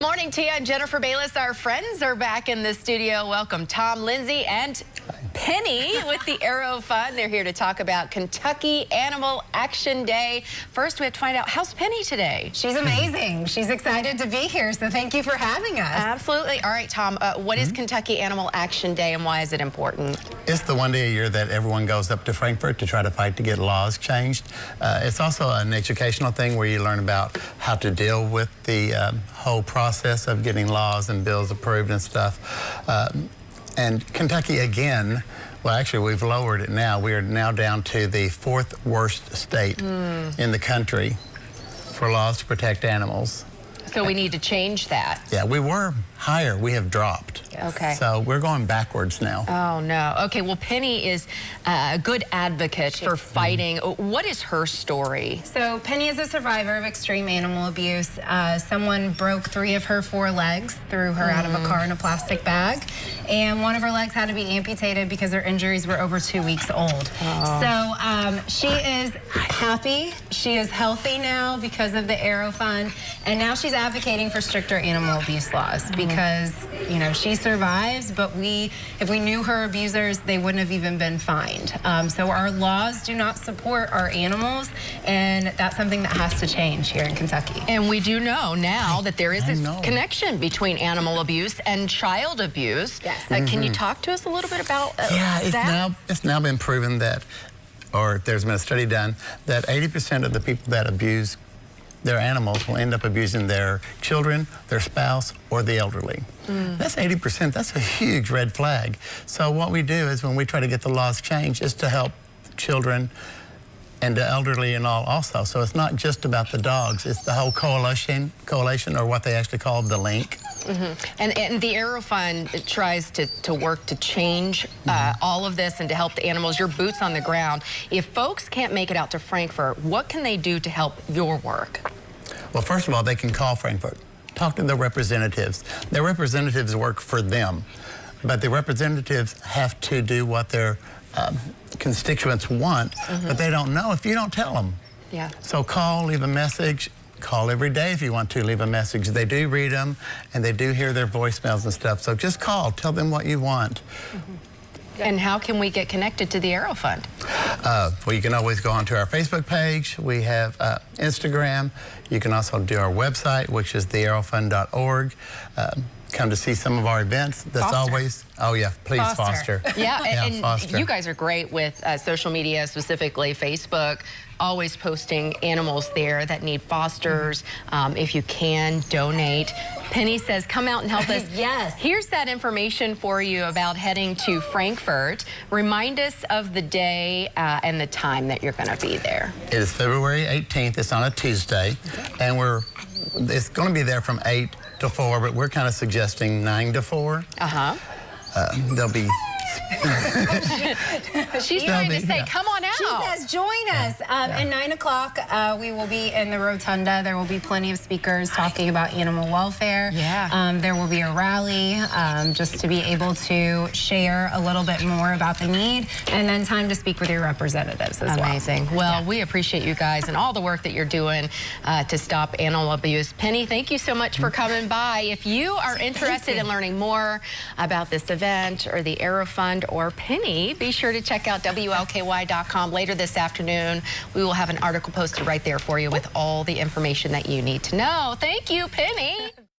Morning, Tia and Jennifer Bayless. Our friends are back in the studio. Welcome Tom, Lindsay, and Penny with the Aero Fund. They're here to talk about Kentucky Animal Action Day. First, we have to find out, how's Penny today? She's amazing. She's excited to be here, so thank you for having us. Absolutely. All right, Tom, what is Kentucky Animal Action Day and why is it important? It's the one day a year that everyone goes up to Frankfort to try to fight to get laws changed. It's also an educational thing where you learn about how to deal with the whole process of getting laws and bills approved and stuff. And Kentucky, again, well, actually, we've lowered it now. We are now down to the 4th worst state in the country for laws to protect animals. So we need to change that. Yeah, we were higher. We have dropped. Okay. So we're going backwards now. Oh, no. Okay, well, Penny is a good advocate for fighting. What is her story? So Penny is a survivor of extreme animal abuse. Someone broke 3 of her 4 legs, threw her out of a car in a plastic bag, and 1 of her legs had to be amputated because her injuries were over 2 weeks old. So she is happy. She is healthy now because of the Aero Fund, and now she's advocating for stricter animal abuse laws because, you know, she survives, but if we knew her abusers, they wouldn't have even been fined. So our laws do not support our animals, and that's something that has to change here in Kentucky. And we do know now that there is a connection between animal abuse and child abuse. Yes. Can you talk to us a little bit about that? It's now been proven that, or there's been a study done, that 80% of the people that abuse their animals will end up abusing their children, their spouse, or the elderly. That's 80%. That's a huge red flag. So what we do is when we try to get the laws changed is to help children and the elderly and all also. So it's not just about the dogs. It's the whole coalition, or what they actually call the link. And the Aero Fund tries to work to change all of this and to help the animals. Your boots on the ground. If folks can't make it out to Frankfort, what can they do to help your work? Well, first of all, they can call Frankfort. Talk to their representatives. Their representatives work for them, but the representatives have to do what their constituents want, but they don't know if you don't tell them. Yeah. So call, leave a message. Call every day if you want to leave a message. They do read them, and they do hear their voicemails and stuff. So just call. Tell them what you want. And how can we get connected to the Aero Fund? Well, you can always go onto our Facebook page. We have Instagram. You can also do our website, which is theaerofund.org. Come to see some of our events. That's always, oh yeah, please foster. Yeah, and foster. You guys are great with social media, specifically Facebook, always posting animals there that need fosters. If you can, donate. Penny says, come out and help us. Yes. Here's that information for you about heading to Frankfort. Remind us of the day and the time that you're going to be there. It is February 18th. It's on a Tuesday, and it's going to be there from 8 to 4, but we're kind of suggesting 9 to 4. There'll be... She's trying to say, come on out. She says, join us. At 9 o'clock, we will be in the rotunda. There will be plenty of speakers talking about animal welfare. Yeah. There will be a rally just to be able to share a little bit more about the need, and then time to speak with your representatives as well. Amazing. Well, we appreciate you guys and all the work that you're doing to stop animal abuse. Penny, thank you so much for coming by. If you are interested in learning more about this event or the Aero Fund or Penny, be sure to check out WLKY.com later this afternoon. We will have an article posted right there for you with all the information that you need to know. Thank you, Penny.